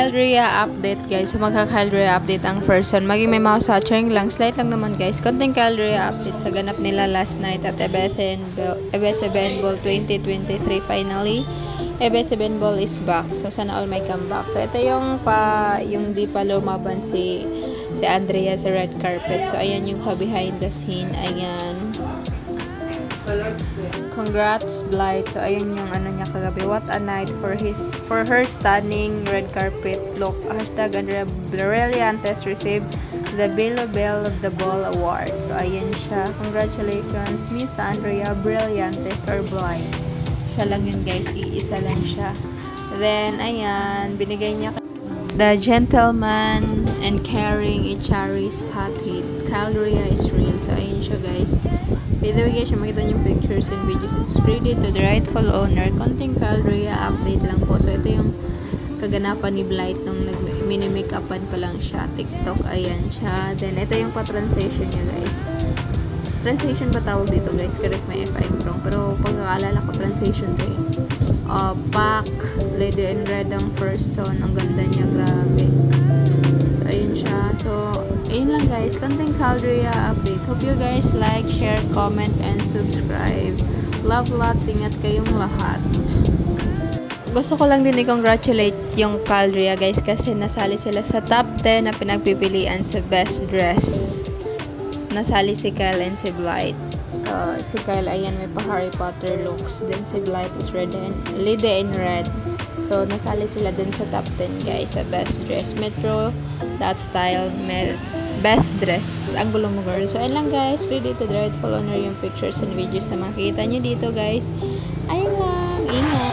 Kyle Rhea update guys. So magka-Kyle Rhea update ang person. Maging may mouse hatching lang. Slight lang naman guys. Konting Kyle Rhea update sa ganap nila last night at ABS-CBN Ball 2023 finally. ABS-CBN Ball is back. So sana all may come back. So ito yung di pa lumaban si Andrea sa red carpet. So ayan yung behind the scene. Ayan. Congrats Blight. So ayun yung niya kagabi. What a night for her stunning red carpet look. Hashtag Andrea Brillantes received the Belo Bell of the Ball Award. So ayan siya. Congratulations Miss Andrea Brillantes or Blight. Siya lang yun guys. Iisa lang siya. Then ayan. Binigay niya the gentleman and caring Ichari spotted. Kyle Rhea is real. So ayun siya guys. By the way guys, makita niyo pictures and videos. It's credited to the rightful owner. Konting Kyle Rhea update lang po. So ito yung kaganapan ni Blight nung mini-makeupan pa lang siya. TikTok, ayan siya. Then ito yung pa-translation niya guys. Translation ba tawag dito guys? Correct me if I'm wrong. Pero pagkakaalala ko, translation to eh. Pack, Lady in Red ang first song. Ang ganda niya, grabe. So ayun siya. So ayun lang guys, konting Kyle Rhea update. Hope you guys like, share, comment, and subscribe. Love lots, ingat kayong lahat. Gusto ko lang din i-congratulate yung Kyle Rhea guys kasi nasali sila sa top 10 na pinagpipilian sa best dress. Nasali si Kyle and si Blight. So si Kyle ayan may pa Harry Potter looks. Then si Blight is Lady in Red. So nasali sila dun sa top 10 guys sa best dress. Metro style best dress. Ang gulo mo girl. So ayun lang guys. Ready to the rightful owner yung pictures and videos na makikita nyo dito guys. Ayun lang. Ingat.